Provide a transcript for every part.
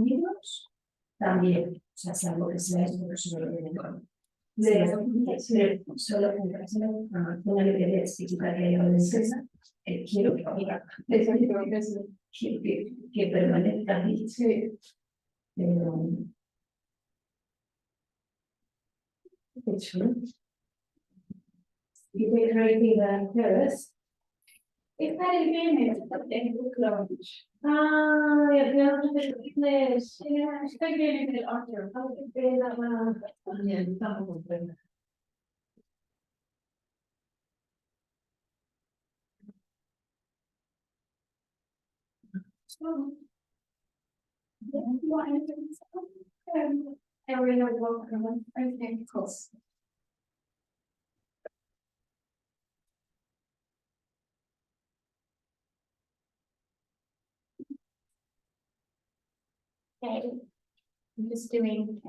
Unidos, también, o sea, es algo que se es porque solo viene con solo una librería específica que hay en la empresa, quiero que diga, que permanezca ahí. Qué chulo. Y de realidad, ¿sabes? Está el game en book launch. Ah, ya no te entiendes. Está el game en el audio. También estamos con pena. Okay, I'm just doing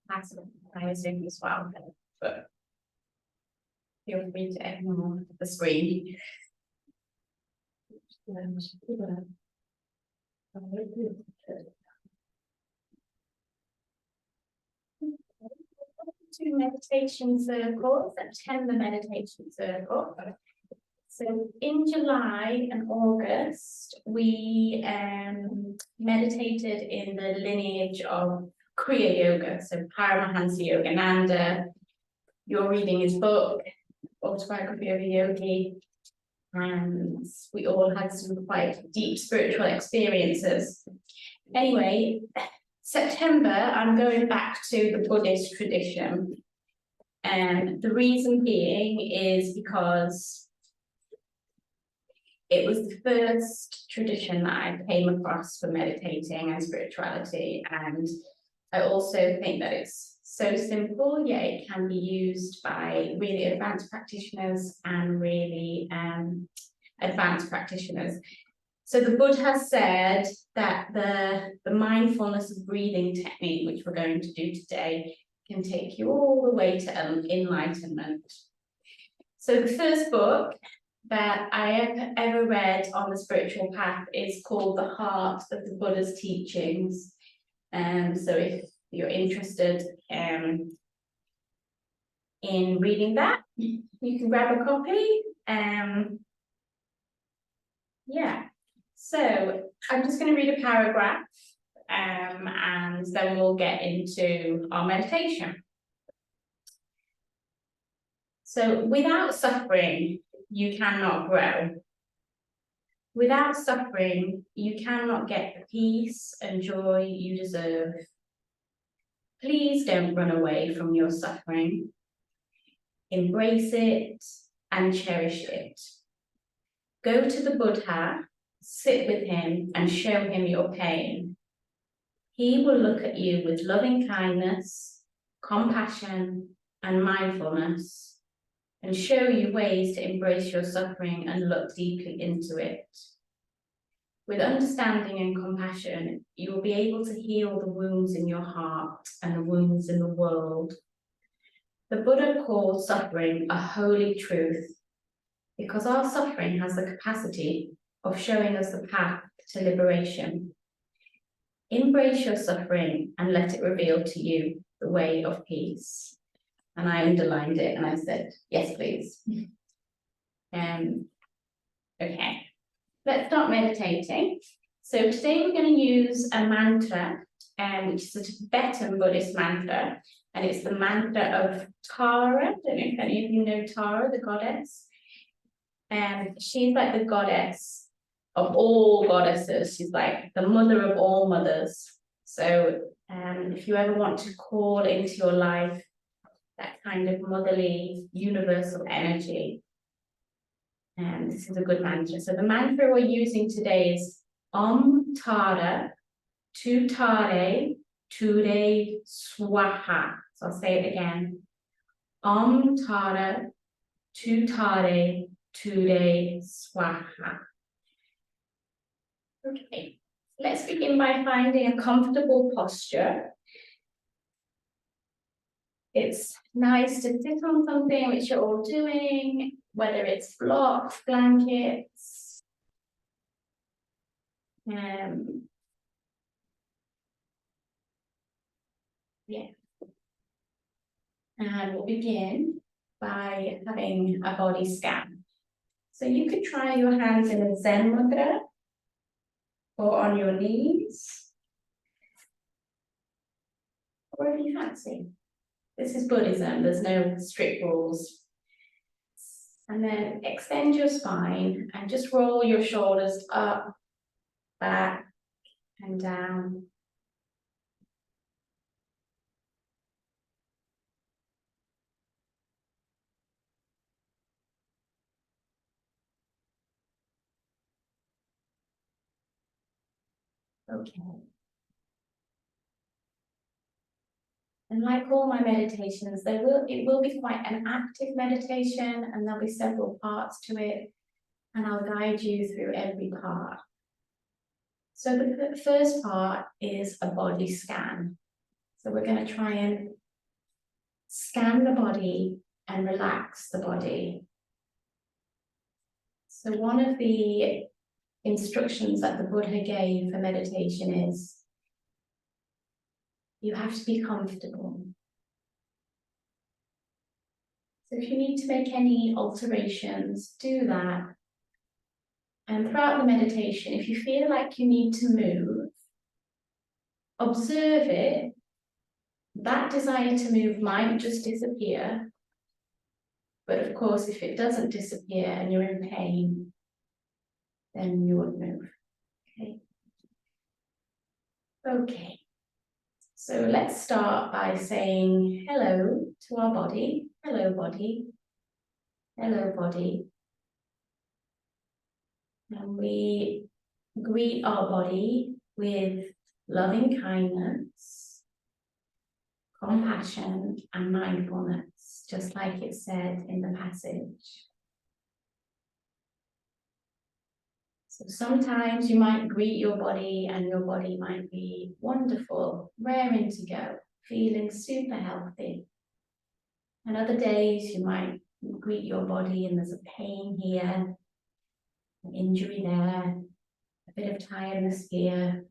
passive analyzing as well, but feel free to ignore the screen. To meditation circles, September meditation circle. So in July and August, we meditated in the lineage of Kriya Yoga, so Paramahansa Yogananda. You're reading his book, Autobiography of a Yogi, and we all had some quite deep spiritual experiences. Anyway, September, I'm going back to the Buddhist tradition. And the reason being is because it was the first tradition that I came across for meditating and spirituality. And I also think that it's so simple, yet it can be used by really advanced practitioners and really advanced practitioners. So the Buddha said that the mindfulness of breathing technique, which we're going to do today, can take you all the way to enlightenment. So the first book that I have ever read on the spiritual path is called The Heart of the Buddha's Teachings. So if you're interested in reading that, you can grab a copy. Yeah, so I'm just going to read a paragraph and then we'll get into our meditation. So without suffering, you cannot grow. Without suffering, you cannot get the peace and joy you deserve. Please don't run away from your suffering. Embrace it and cherish it. Go to the Buddha, sit with him and show him your pain. He will look at you with loving kindness, compassion, and mindfulness, and show you ways to embrace your suffering and look deeply into it. With understanding and compassion, you will be able to heal the wounds in your heart and the wounds in the world. The Buddha called suffering a holy truth because our suffering has the capacity of showing us the path to liberation. Embrace your suffering and let it reveal to you the way of peace. And I underlined it and I said, yes, please. Okay, let's start meditating. So today we're going to use a mantra, which is a Tibetan Buddhist mantra, and it's the mantra of Tara. I don't know if any of you know Tara, the goddess. She's like the goddess of all goddesses. She's like the mother of all mothers. So if you ever want to call into your life that kind of motherly, universal energy, this is a good mantra. So the mantra we're using today is Om Tara, Tu Tare, Ture Swaha. So I'll say it again. Om Tara, Tu Tare, Ture Swaha. Okay, let's begin by finding a comfortable posture. It's nice to sit on something, which you're all doing, whether it's blocks, blankets. Yeah. And we'll begin by having a body scan. So you could try your hands in a Zen mudra or on your knees, or if you fancy. This is Buddhism, there's no strict rules. And then extend your spine and just roll your shoulders up, back, and down. Okay. And like all my meditations, it will be quite an active meditation, and there'll be several parts to it, and I'll guide you through every part. So the first part is a body scan. So we're going to try and scan the body and relax the body. So one of the instructions that the Buddha gave for meditation is you have to be comfortable. So if you need to make any alterations, do that. And throughout the meditation, if you feel like you need to move, observe it. That desire to move might just disappear. But of course, if it doesn't disappear and you're in pain, then you won't move. Okay. Okay. So let's start by saying hello to our body. Hello, body. Hello, body. And we greet our body with loving kindness, compassion, and mindfulness, just like it said in the passage. So sometimes you might greet your body and your body might be wonderful, raring to go, feeling super healthy. And other days you might greet your body and there's a pain here, an injury there, a bit of tiredness here.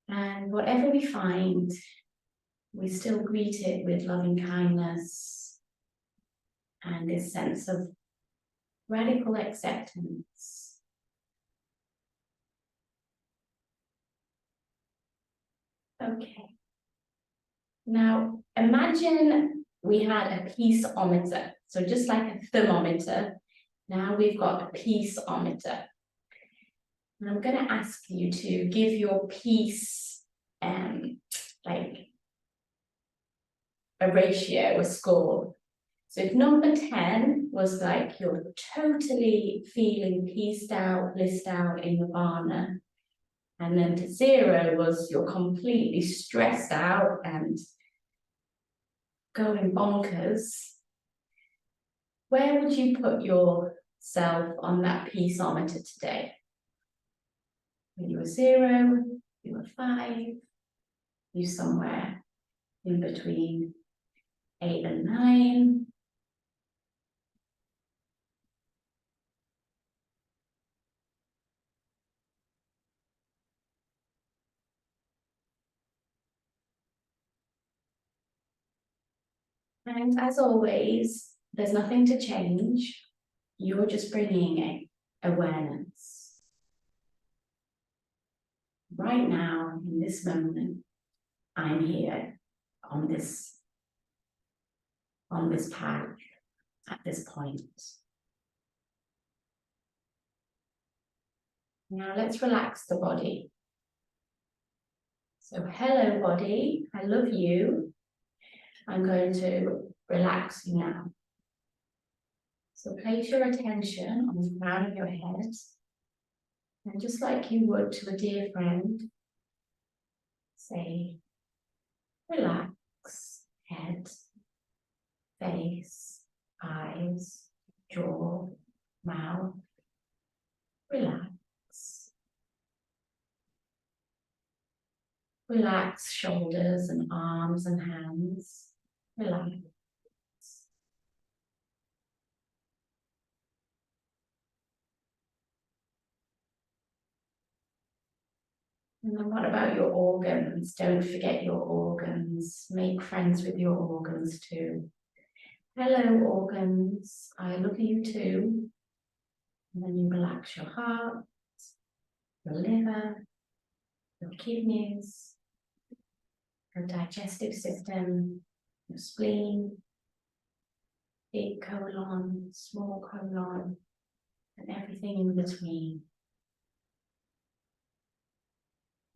And whatever we find, we still greet it with loving kindness and this sense of radical acceptance. Okay. Now, imagine we had a peaceometer. So just like a thermometer, now we've got a peaceometer. And I'm going to ask you to give your peace like a ratio, a score. So if number 10 was like you're totally feeling peaced out, blissed out in nirvana, and then to 0 was you're completely stressed out and going bonkers, where would you put yourself on that peaceometer today? When you were 0, you were 5, you somewhere in between 8 and 9. And as always, there's nothing to change. You're just bringing awareness. Right now, in this moment, I'm here on this path at this point. Now let's relax the body. So hello body, I love you. I'm going to relax you now. So place your attention on the crown of your head. And just like you would to a dear friend, say, relax, head, face, eyes, jaw, mouth, relax. Relax shoulders and arms and hands, relax. And then what about your organs? Don't forget your organs. Make friends with your organs too. Hello, organs. I look at you too. And then you relax your heart, your liver, your kidneys, your digestive system, your spleen, big colon, small colon, and everything in between.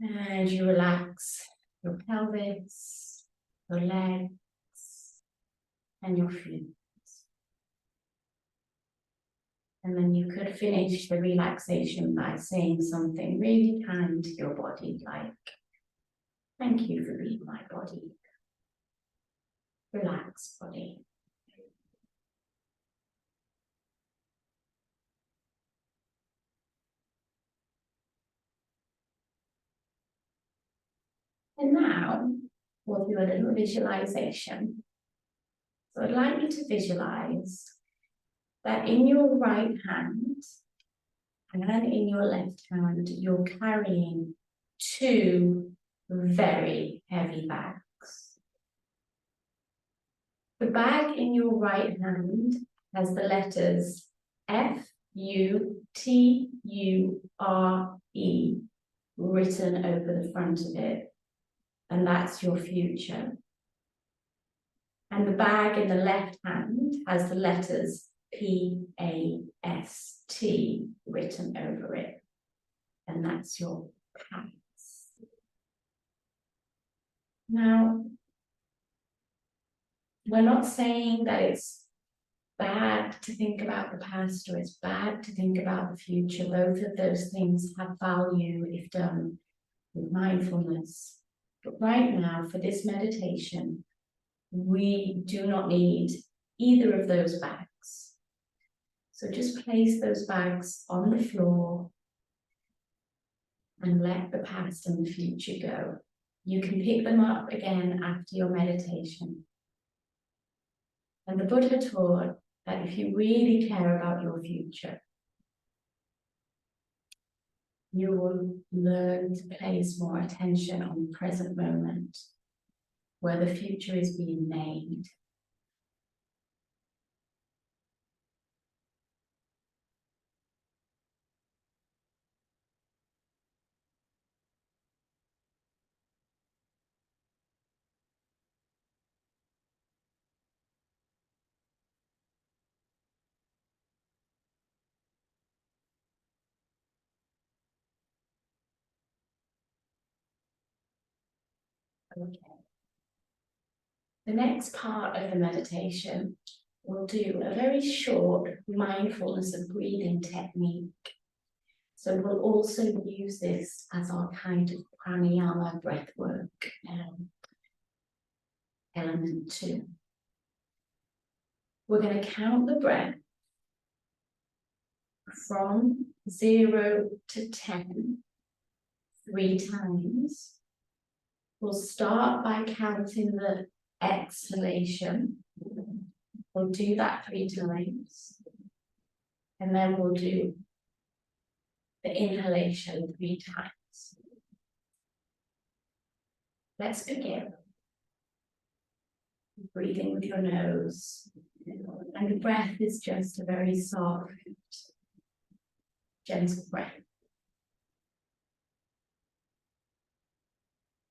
And you relax your pelvis, your legs, and your feet. And then you could finish the relaxation by saying something really kind to your body, like, thank you for being my body. Relax, body. And now we'll do a little visualization. So I'd like you to visualize that in your right hand and in your left hand, you're carrying two very heavy bags. The bag in your right hand has the letters F-U-T-U-R-E written over the front of it, and that's your future. And the bag in the left hand has the letters P-A-S-T written over it, and that's your past. Now, we're not saying that it's bad to think about the past or it's bad to think about the future. Both of those things have value if done with mindfulness. But right now, for this meditation, we do not need either of those bags. So just place those bags on the floor and let the past and the future go. You can pick them up again after your meditation. And the Buddha taught that if you really care about your future, you will learn to place more attention on the present moment, where the future is being made. Okay. The next part of the meditation, we'll do a very short mindfulness of breathing technique. So we'll also use this as our kind of pranayama breathwork element too. We're going to count the breath from 0 to 10 3 times. We'll start by counting the exhalation. We'll do that 3 times. And then we'll do the inhalation 3 times. Let's begin. Breathing with your nose. And the breath is just a very soft, gentle breath.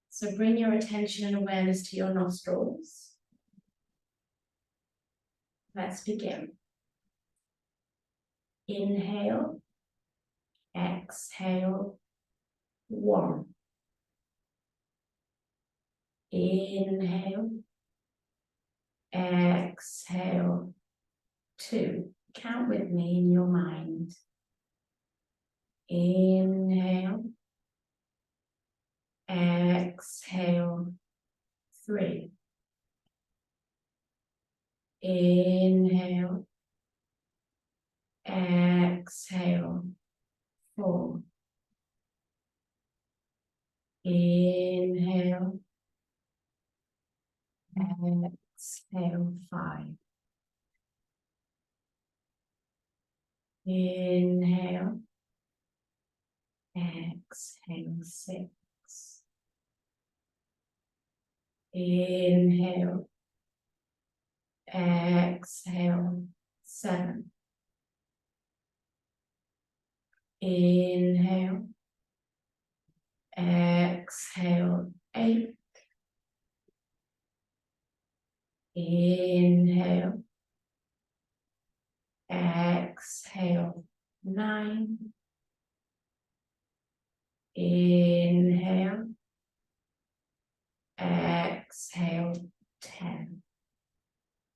So bring your attention and awareness to your nostrils. Let's begin. Inhale, exhale, 1. Inhale, exhale, 2. Count with me in your mind. Inhale, exhale, 3. Inhale, exhale, 4. Inhale, exhale, 5. Inhale, exhale, 6. Inhale. Exhale. 7. Inhale. Exhale. 8. Inhale. Exhale. 9. Inhale. Exhale. 10.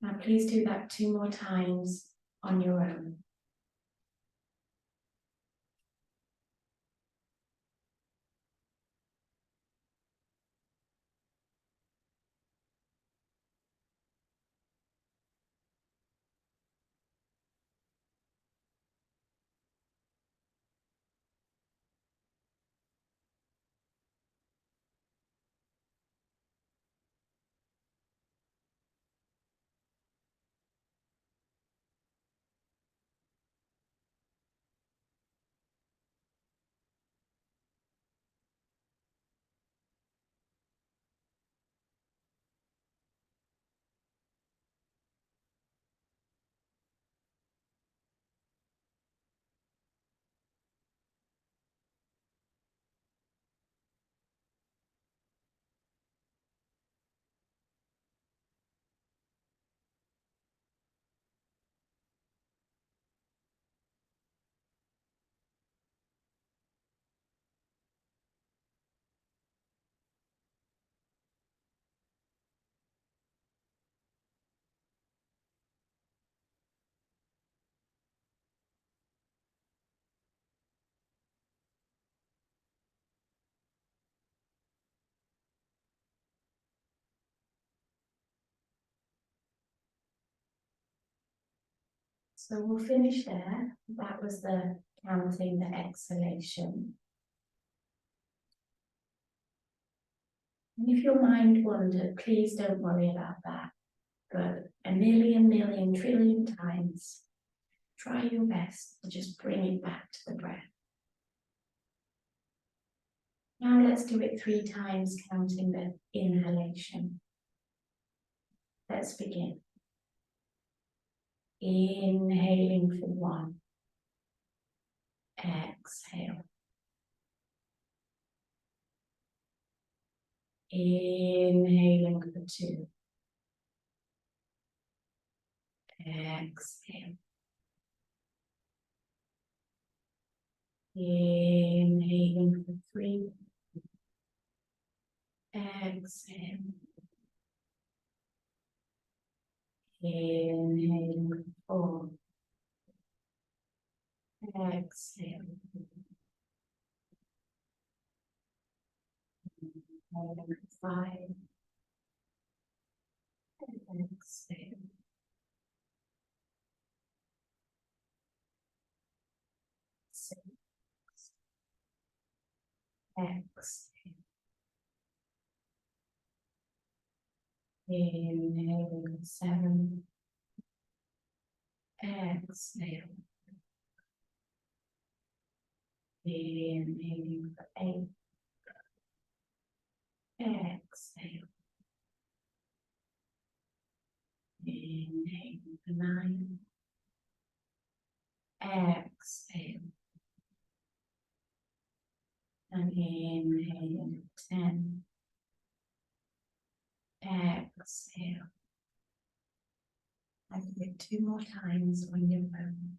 Now please do that 2 more times on your own. So we'll finish there. That was the counting, the exhalation. And if your mind wandered, please don't worry about that. But a million, trillion times, try your best to just bring it back to the breath. Now let's do it 3 times, counting the inhalation. Let's begin. Inhaling for 1. Exhale. Inhaling for 2. Exhale. Inhaling for 3. Exhale. Inhaling for 4. Exhale. Inhaling for 5. Exhale. 6. Exhale. Inhaling for 7. Exhale. Inhaling for 8. Exhale. Inhaling for 9. Exhale. And inhaling for 10. Exhale. And do it 2 more times on your own.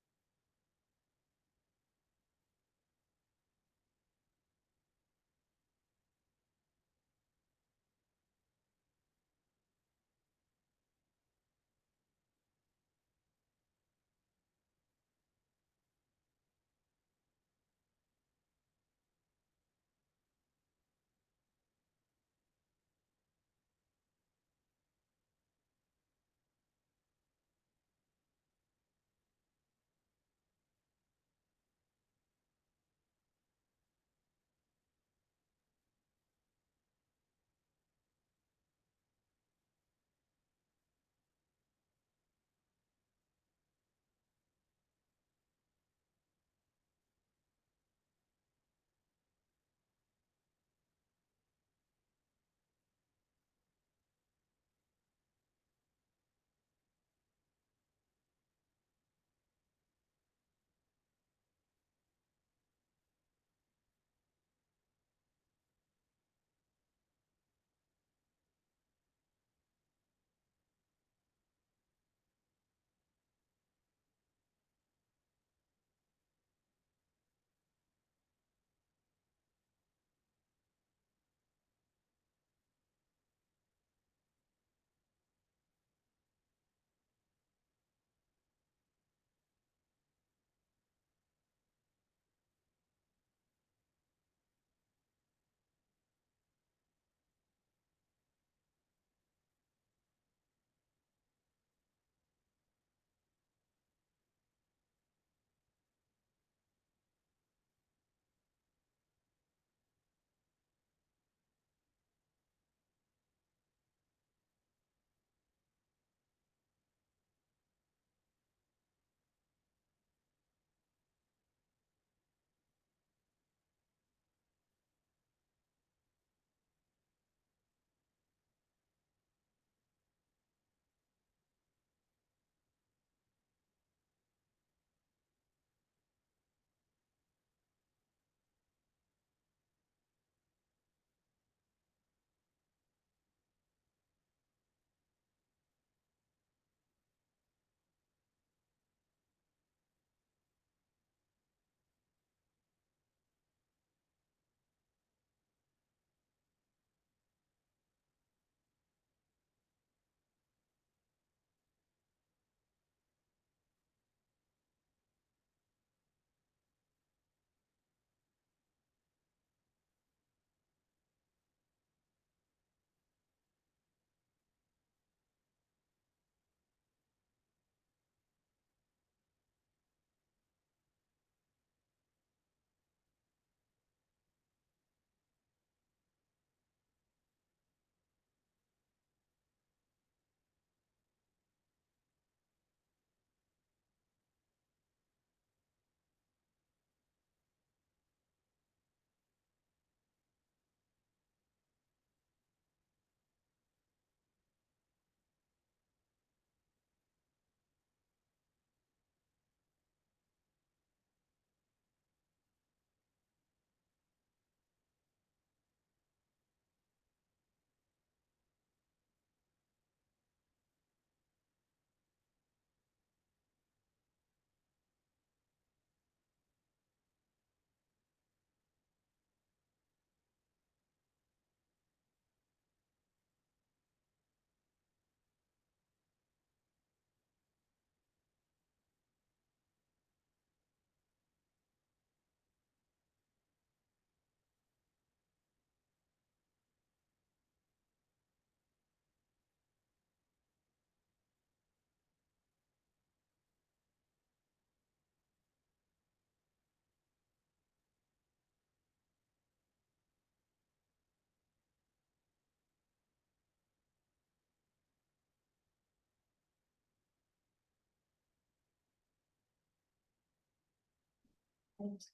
Just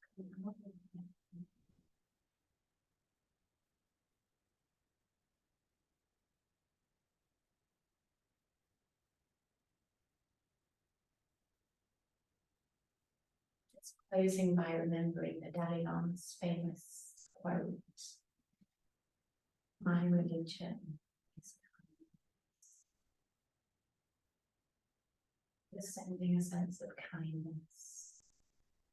closing by remembering the Dalai Lama's famous quote, "My religion is kindness." Just sending a sense of kindness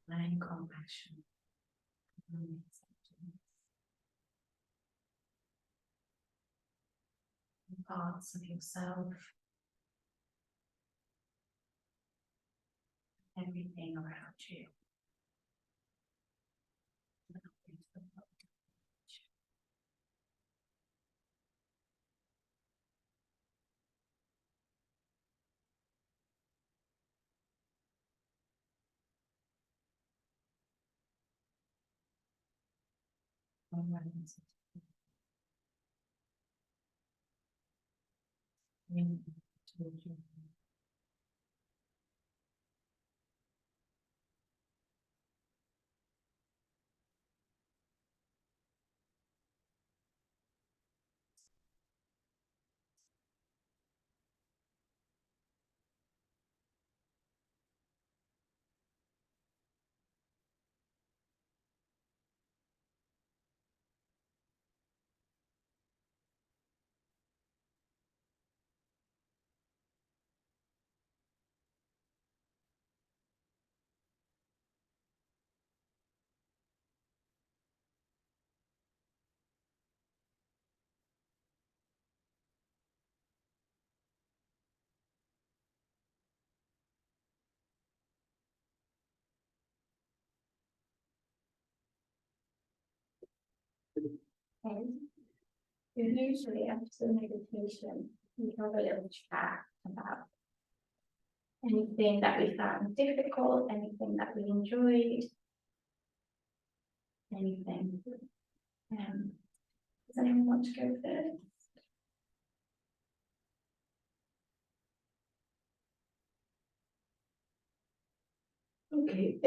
and compassion and acceptance in parts of yourself, everything around you. And usually after meditation, we have a little chat about anything that we found difficult, anything that we enjoyed, anything. Does anyone want to go first? Okay.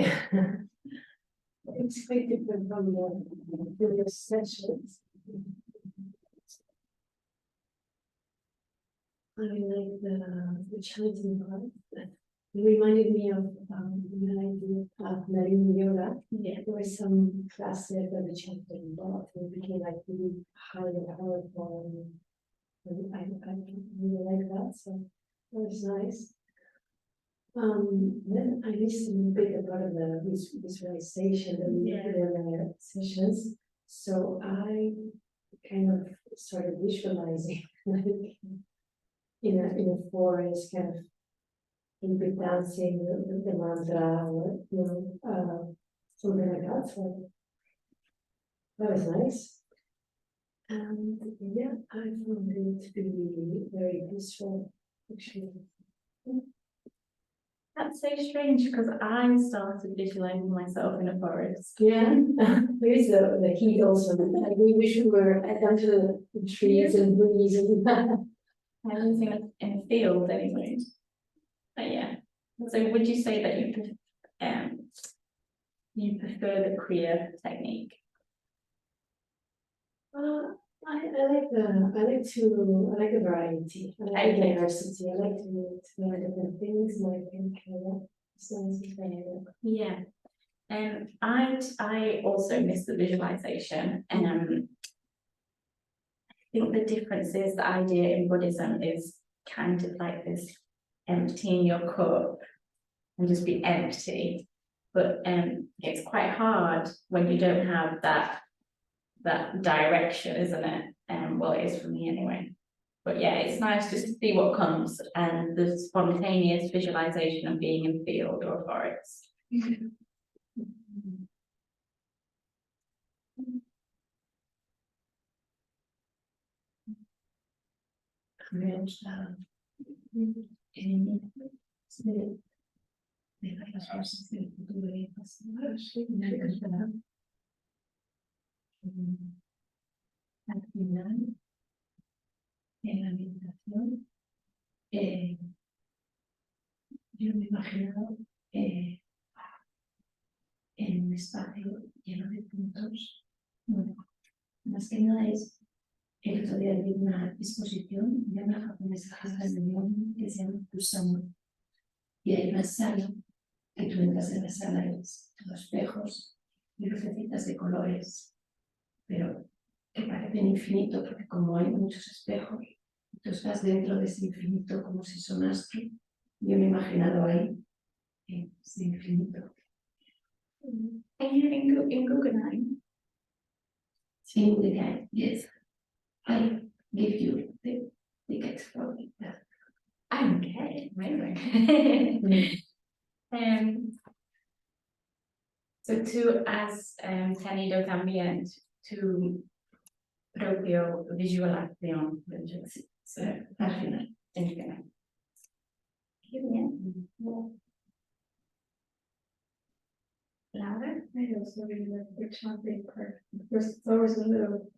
It's quite different from the previous sessions. I like the chanting part. It reminded me of when I did Webster Yoga. Yeah. There was some classes that the chanting brought, and it became like really highly powerful. And I really like that, so that was nice. Then I listened a bit about the visualization that we did in the sessions. So I kind of started visualizing like in a forest, kind of in bit dancing the mantra or something like that. So that was nice. And yeah, I found it to be very peaceful, actually. That's so strange because I started visualizing myself in a forest. Yeah, there's the heat also. Like we wish we were down to the trees and breeze and I was in a field anyway. But yeah. So would you say that you prefer the Kriya technique? I like the variety. I like the diversity. I like to learn different things. And I think it's nice to play it. Yeah. I also miss the visualization. I think the difference is the idea in Buddhism is kind of like this emptying your cup and just be empty. But it's quite hard when you don't have that direction, isn't it? Well, it is for me anyway. But yeah, it's nice just to see what comes and the spontaneous visualization of being in a field or a forest. Al final, en la meditación, yo me he imaginado en en un espacio lleno de puntos. Bueno, más que nada es, el otro día vi una exposición de una japonesa que se llama Busan, y hay una sala que tú entras en la sala y es todo espejos y lucecitas de colores, pero que parecen infinito porque como hay muchos espejos, tú estás dentro de ese infinito como si son astro. Yo me he imaginado ahí ese infinito. In Guggenheim. In the guide, yes. I give you the ticket for that. Okay, amazing. So tú has tenido también tu propio visualización del Gewtxo. So, Al final. en final. Qué bien. Laura? I also really like the chanting part. First, it's always a little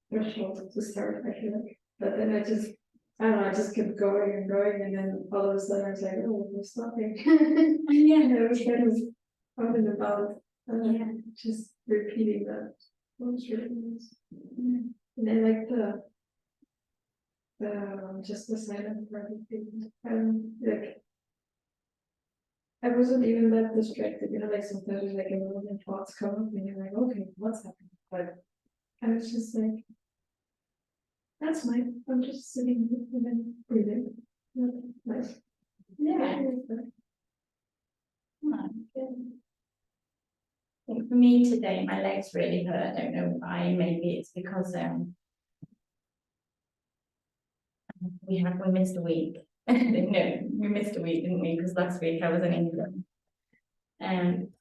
threshold to start, I feel like. But then I don't know, I just kept going and going, and then all of a sudden I was like, oh, we're stopping. Yeah. And I was kind of out and about, Yeah. just repeating that. It was really nice. And I like the just the silent part of things. Like, I wasn't even that distracted, like sometimes like a million thoughts come up and you're like, okay, what's happening? But I was just like, that's fine. I'm just sitting here and then breathing. Nice. Yeah. I think for me today, my legs really hurt. I don't know why. Maybe it's because we missed a week. No, we missed a week, didn't we? Because last week I was in England. And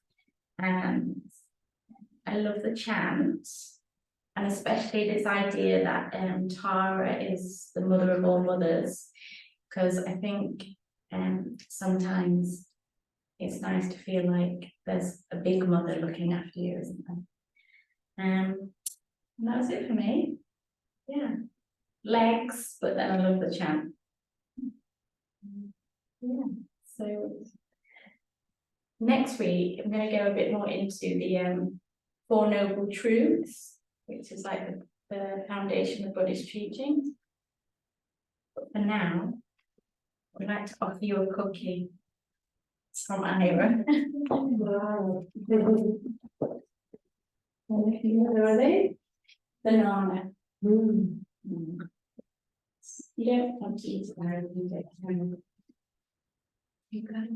I love the chant, and especially this idea that Tara is the mother of all mothers, because I think sometimes it's nice to feel like there's a big mother looking after you, isn't there? And that was it for me. Yeah, legs, but then I love the chant. Yeah, so next week I'm going to go a bit more into the Four Noble Truths, which is like the foundation of Buddhist teachings. But for now, I'd like to offer you a cookie. It's from Ira. Wow. What are they? Banana. Mm. You don't want to eat banana, you don't. You got it.